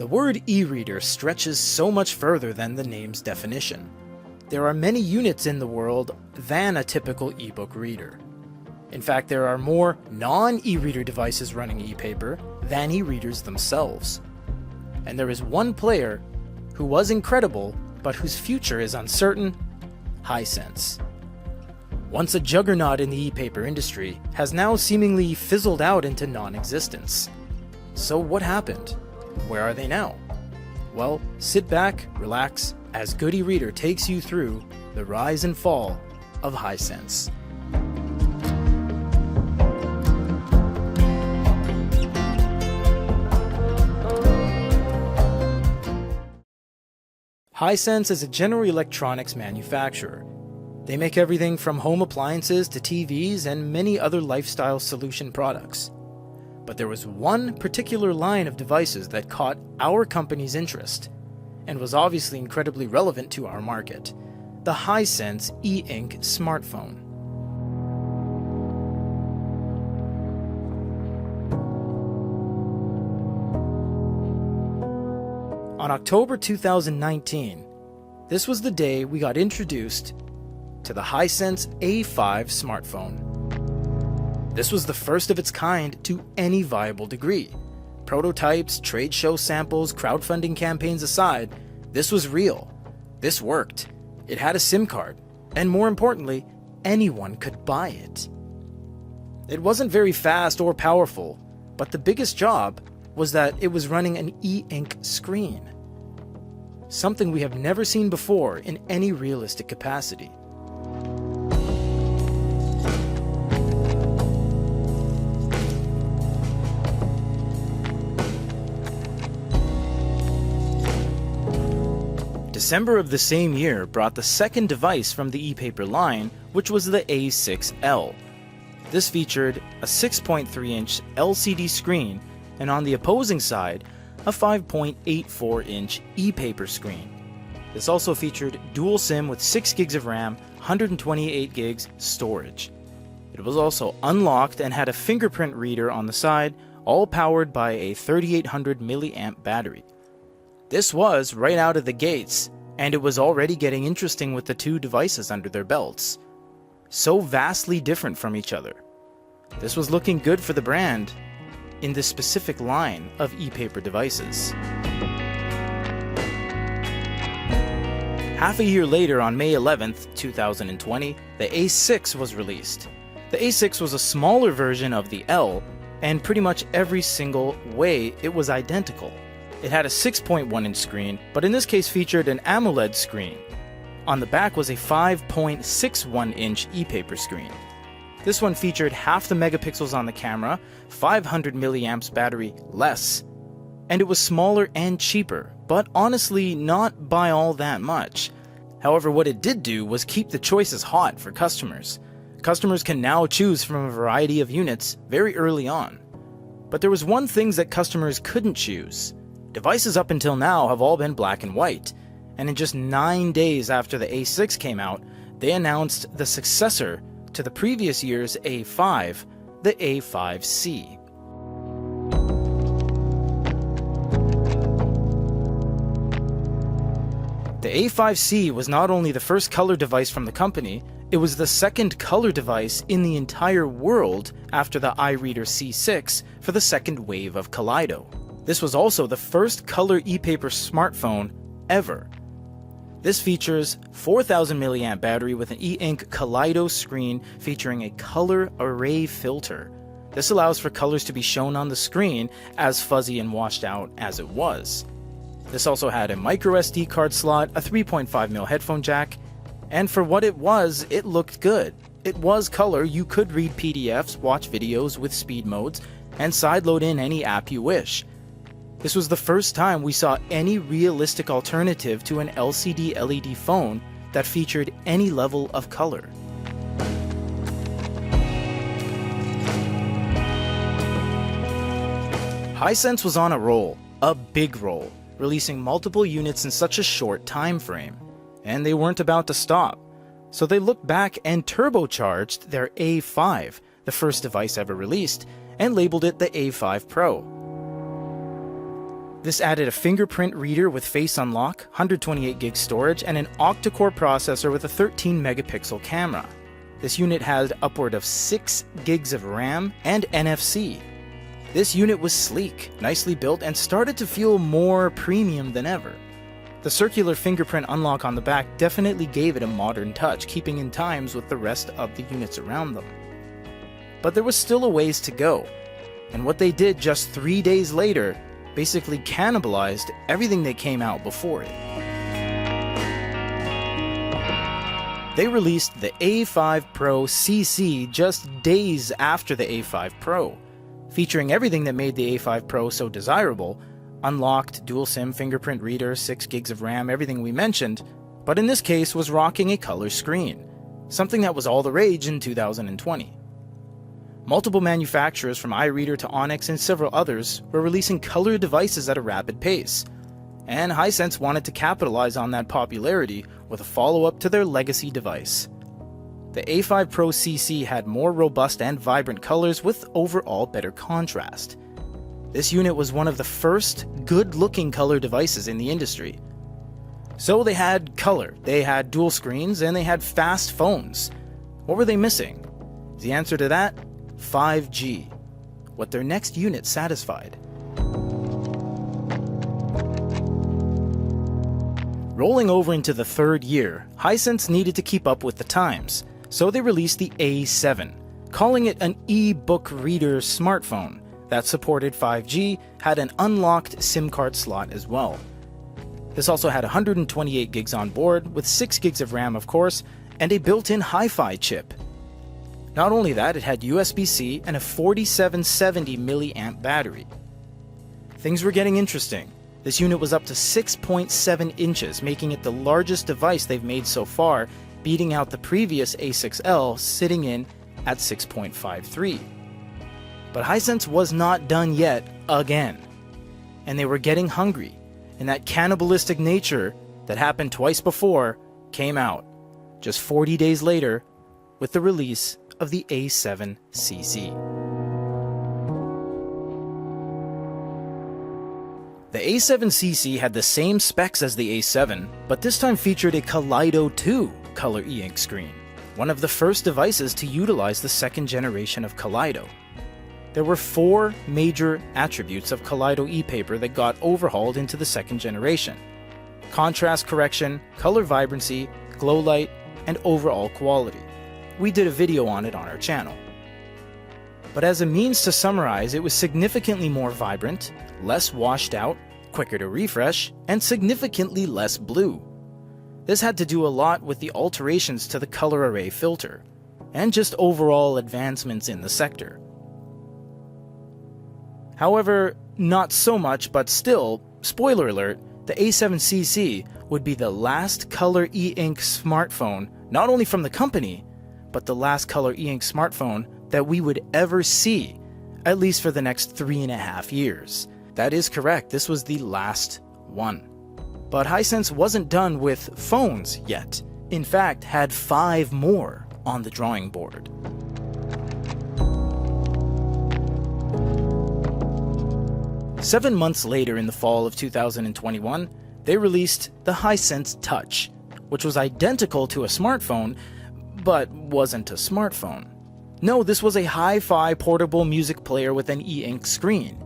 The word e-reader stretches so much further than the name's definition. There are many units in the world than a typical ebook reader. In fact, there are more non-e-reader devices running e-paper than e-readers themselves. And there is one player who was incredible, but whose future is uncertain: Hisense. Once a juggernaut in the e-paper industry, has now seemingly fizzled out into non-existence. So what happened? Where are they now? Well, sit back, relax, as Good e-Reader takes you through the rise and fall of Hisense. Hisense is a general electronics manufacturer. They make everything from home appliances to TVs and many other lifestyle solution products. But there was one particular line of devices that caught our company's interest, and was obviously incredibly relevant to our market: the Hisense EINK smartphone. On October 2019, this was the day we got introduced to the Hisense A5 smartphone. This was the first of its kind to any viable degree. Prototypes, trade show samples, crowdfunding campaigns aside, this was real. This worked. It had a SIM card, and more importantly, anyone could buy it. It wasn't very fast or powerful, but the biggest job was that it was running an e-ink screen. Something we have never seen before in any realistic capacity. December of the same year brought the second device from the e-paper line, which was the A6L. This featured a 6.3-inch LCD screen, and on the opposing side, a 5.84-inch e-paper screen. This also featured dual SIM with 6 gigs of RAM, 128 gigs storage. It was also unlocked and had a fingerprint reader on the side, all powered by a 3800 milliamp battery. This was right out of the gates, and it was already getting interesting with the two devices under their belts. So vastly different from each other. This was looking good for the brand in this specific line of e-paper devices. Half a year later, on May 11th, 2020, the A6 was released. The A6 was a smaller version of the L, and pretty much every single way it was identical. It had a 6.1-inch screen, but in this case featured an AMOLED screen. On the back was a 5.61-inch e-paper screen. This one featured half the megapixels on the camera, 500 milliamps battery less, and it was smaller and cheaper, but honestly not by all that much. However, what it did do was keep the choices hot for customers. Customers can now choose from a variety of units very early on. But there was one thing that customers couldn't choose. Devices up until now have all been black and white, and in just 9 days after the A6 came out, they announced the successor to the previous year's A5, the A5C. The A5C was not only the first color device from the company, it was the second color device in the entire world after the iReader C6 for the second wave of Kaleido. This was also the first color e-paper smartphone ever. This features 4000 milliamp battery with an e-ink Kaleido screen featuring a color array filter. This allows for colors to be shown on the screen as fuzzy and washed out as it was. This also had a micro SD card slot, a 3.5mm headphone jack, and for what it was, it looked good. It was color, you could read PDFs, watch videos with speed modes, and sideload in any app you wish. This was the first time we saw any realistic alternative to an LCD LED phone that featured any level of color. Hisense was on a roll, a big roll, releasing multiple units in such a short time frame, and they weren't about to stop. So they looked back and turbocharged their A5, the first device ever released, and labeled it the A5 Pro. This added a fingerprint reader with face unlock, 128 gig storage, and an octa-core processor with a 13 megapixel camera. This unit had upward of 6 gigs of RAM and NFC. This unit was sleek, nicely built, and started to feel more premium than ever. The circular fingerprint unlock on the back definitely gave it a modern touch, keeping in times with the rest of the units around them. But there was still a ways to go, and what they did just 3 days later basically cannibalized everything that came out before it. They released the A5 Pro CC just days after the A5 Pro, featuring everything that made the A5 Pro so desirable: unlocked, dual SIM, fingerprint reader, 6 gigs of RAM, everything we mentioned, but in this case was rocking a color screen, something that was all the rage in 2020. Multiple manufacturers from iReader to Onyx and several others were releasing color devices at a rapid pace, and Hisense wanted to capitalize on that popularity with a follow-up to their legacy device. The A5 Pro CC had more robust and vibrant colors with overall better contrast. This unit was one of the first good-looking color devices in the industry. So they had color, they had dual screens, and they had fast phones. What were they missing? The answer to that? 5G. What their next unit satisfied. Rolling over into the third year, Hisense needed to keep up with the times, so they released the A7, calling it an e-book reader smartphone that supported 5G, had an unlocked SIM card slot as well. This also had 128 gigs on board, with 6 gigs of RAM of course, and a built-in Hi-Fi chip. Not only that, it had USB-C and a 4770 mAh battery. Things were getting interesting. This unit was up to 6.7 inches, making it the largest device they've made so far, beating out the previous A6L sitting in at 6.53. But Hisense was not done yet again, and they were getting hungry, and that cannibalistic nature that happened twice before came out just 40 days later with the release of the A7 CC. The A7 CC had the same specs as the A7, but this time featured a Kaleido 2 color e-ink screen, one of the first devices to utilize the second generation of Kaleido. There were 4 major attributes of Kaleido e-paper that got overhauled into the second generation: contrast correction, color vibrancy, glow light, and overall quality. We did a video on it on our channel. But as a means to summarize, it was significantly more vibrant, less washed out, quicker to refresh, and significantly less blue. This had to do a lot with the alterations to the color array filter, and just overall advancements in the sector. However, not so much, but still, spoiler alert, the A7 CC would be the last color e-ink smartphone, not only from the company, but the last color e-ink smartphone that we would ever see, at least for the next 3.5 years. That is correct, this was the last one. But Hisense wasn't done with phones yet. In fact, had 5 more on the drawing board. Seven months later, in the fall of 2021, they released the Hisense Touch, which was identical to a smartphone, but wasn't a smartphone. No, this was a hi-fi portable music player with an e-ink screen.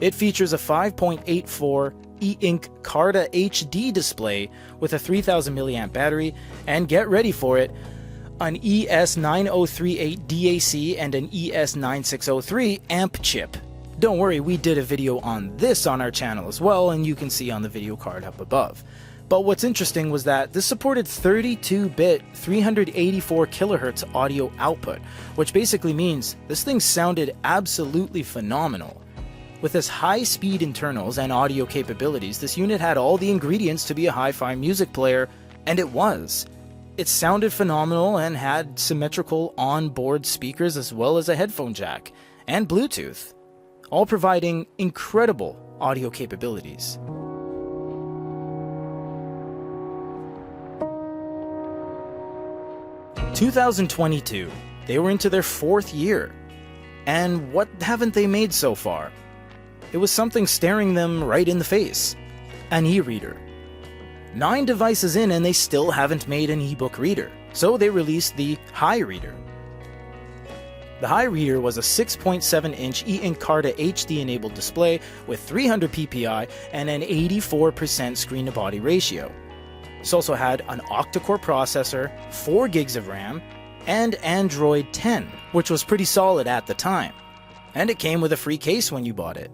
It features a 5.84 e-ink Carta HD display with a 3000 mAh battery, and get ready for it, an ES9038 DAC and an ES9603 amp chip. Don't worry, we did a video on this on our channel as well, and you can see on the video card up above. But what's interesting was that this supported 32-bit 384 kHz audio output, which basically means this thing sounded absolutely phenomenal. With its high-speed internals and audio capabilities, this unit had all the ingredients to be a hi-fi music player, and it was. It sounded phenomenal and had symmetrical on-board speakers as well as a headphone jack, and Bluetooth, all providing incredible audio capabilities. In 2022, they were into their 4th year, and what haven't they made so far? It was something staring them right in the face. An e-reader. 9 devices in and they still haven't made an ebook reader, so they released the Hi-Reader. The Hi-Reader was a 6.7-inch e-ink Carta HD-enabled display with 300 ppi and an 84% screen-to-body ratio. This also had an octa-core processor, 4 gigs of RAM, and Android 10, which was pretty solid at the time. And it came with a free case when you bought it.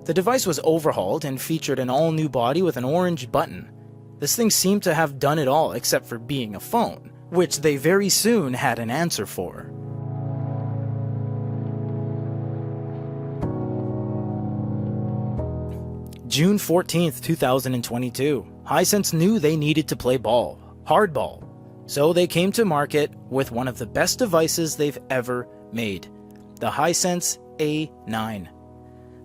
The device was overhauled and featured an all-new body with an orange button. This thing seemed to have done it all except for being a phone, which they very soon had an answer for. June 14th, 2022. Hisense knew they needed to play ball, hardball. So they came to market with one of the best devices they've ever made, the Hisense A9.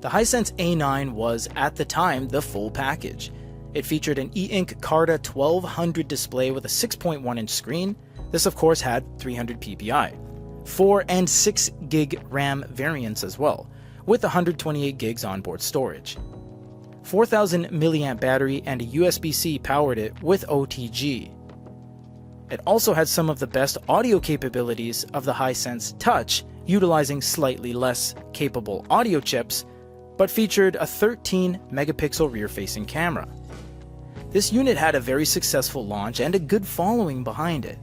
The Hisense A9 was, at the time, the full package. It featured an e-ink Carta 1200 display with a 6.1-inch screen. This of course had 300 ppi. 4 and 6 gig RAM variants as well, with 128 gigs onboard storage. 4000 milliamp battery and a USB-C powered it with OTG. It also had some of the best audio capabilities of the Hisense Touch, utilizing slightly less capable audio chips, but featured a 13 megapixel rear-facing camera. This unit had a very successful launch and a good following behind it.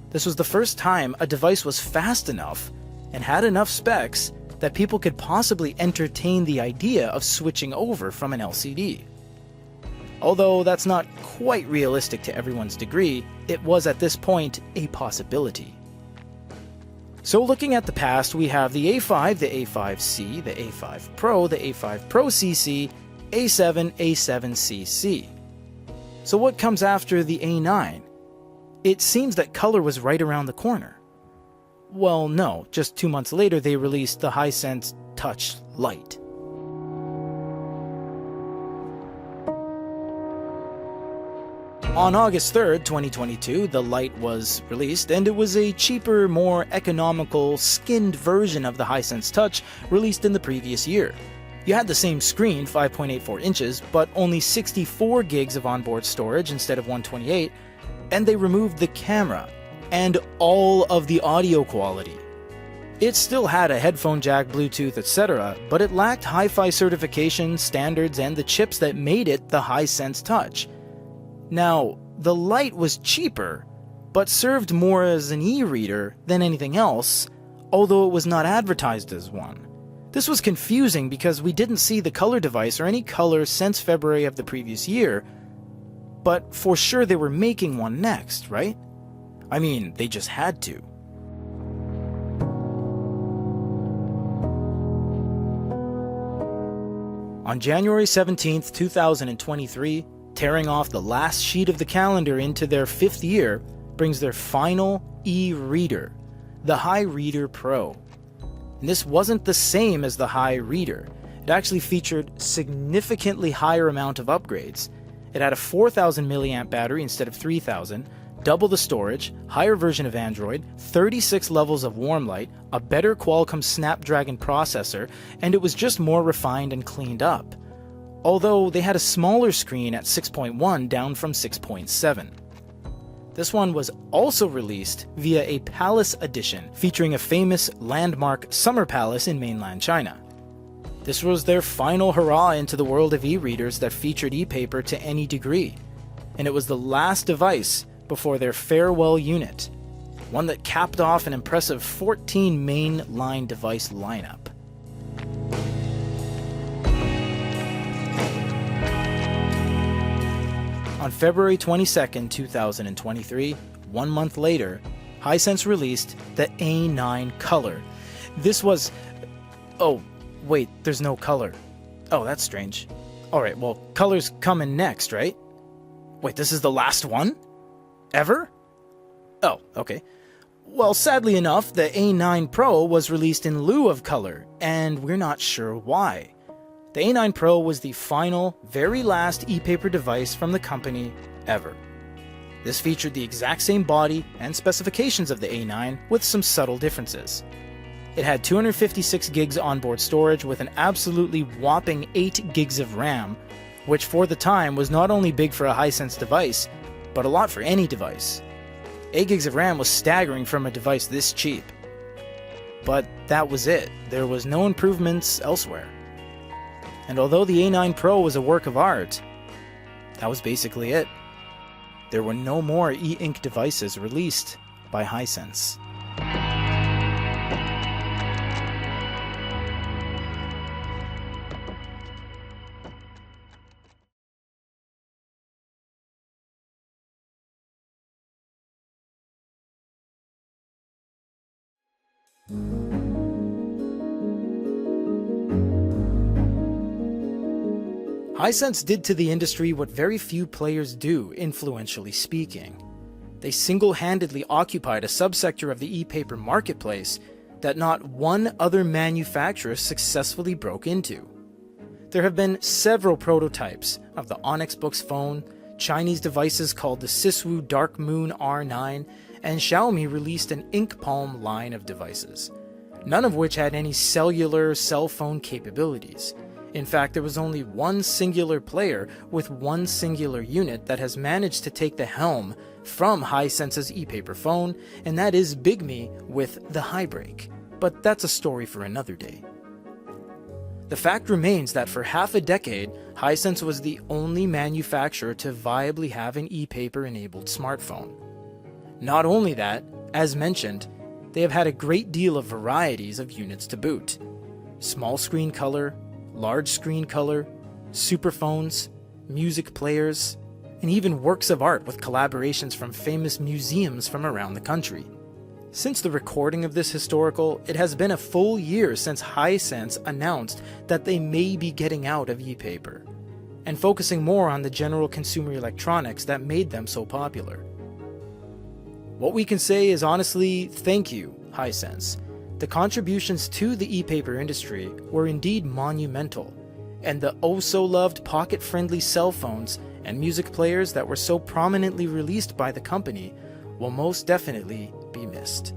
This was the first time a device was fast enough and had enough specs that people could possibly entertain the idea of switching over from an LCD. Although that's not quite realistic to everyone's degree, it was at this point a possibility. So looking at the past, we have the A5, the A5C, the A5 Pro, the A5 Pro CC, A7, A7 CC. So what comes after the A9? It seems that color was right around the corner. Well, no, just 2 months later they released the Hisense Touch Lite. On August 3rd, 2022, the Lite was released, and it was a cheaper, more economical, skinned version of the Hisense Touch released in the previous year. You had the same screen, 5.84 inches, but only 64 gigs of onboard storage instead of 128, and they removed the camera and all of the audio quality. It still had a headphone jack, Bluetooth, etc., but it lacked hi-fi certification, standards, and the chips that made it the Hisense Touch. Now, the Lite was cheaper, but served more as an e-reader than anything else, although it was not advertised as one. This was confusing because we didn't see the color device or any color since February of the previous year, but for sure they were making one next, right? I mean, they just had to. On January 17th, 2023, tearing off the last sheet of the calendar into their 5th year, brings their final e-reader, the Reader Pro. And this wasn't the same as the Reader. It actually featured significantly higher amount of upgrades. It had a 4000 milliamp battery instead of 3000, double the storage, higher version of Android, 36 levels of warm light, a better Qualcomm Snapdragon processor, and it was just more refined and cleaned up. Although they had a smaller screen at 6.1 down from 6.7. This one was also released via a Palace edition featuring a famous landmark summer palace in mainland China. This was their final hurrah into the world of e-readers that featured e-paper to any degree, and it was the last device before their farewell unit, one that capped off an impressive 14 main-line device lineup. On February 22nd, 2023, 1 month later, Hisense released the A9 Color. This was... Oh, wait, there's no color. Oh, that's strange. Alright, well, color's coming next, right? Wait, this is the last one? Ever? Oh, okay. Well, sadly enough, the A9 Pro was released in lieu of color, and we're not sure why. The A9 Pro was the final, very last e-paper device from the company ever. This featured the exact same body and specifications of the A9 with some subtle differences. It had 256 gigs onboard storage with an absolutely whopping 8 gigs of RAM, which for the time was not only big for a Hisense device, but a lot for any device. 8 gigs of RAM was staggering from a device this cheap. But that was it. There was no improvements elsewhere. And although the A9 Pro was a work of art, that was basically it. There were no more e-ink devices released by Hisense. Hisense did to the industry what very few players do, influentially speaking. They single-handedly occupied a subsector of the e-paper marketplace that not one other manufacturer successfully broke into. There have been several prototypes of the Onyx boox phone, Chinese devices called the Siswu Dark Moon R9, and Xiaomi released an Ink Palm line of devices, none of which had any cellular cell phone capabilities. In fact, there was only one singular player with one singular unit that has managed to take the helm from Hisense's e-paper phone, and that is bigme with the Highbreak. But that's a story for another day. The fact remains that for half a decade, Hisense was the only manufacturer to viably have an e-paper enabled smartphone. Not only that, as mentioned, they have had a great deal of varieties of units to boot. Small screen color, large screen color, superphones, music players, and even works of art with collaborations from famous museums from around the country. Since the recording of this historical, it has been a full year since Hisense announced that they may be getting out of e-paper, and focusing more on the general consumer electronics that made them so popular. What we can say is honestly, thank you, Hisense. The contributions to the e-paper industry were indeed monumental, and the oh-so-loved pocket-friendly cell phones and music players that were so prominently released by the company will most definitely be missed.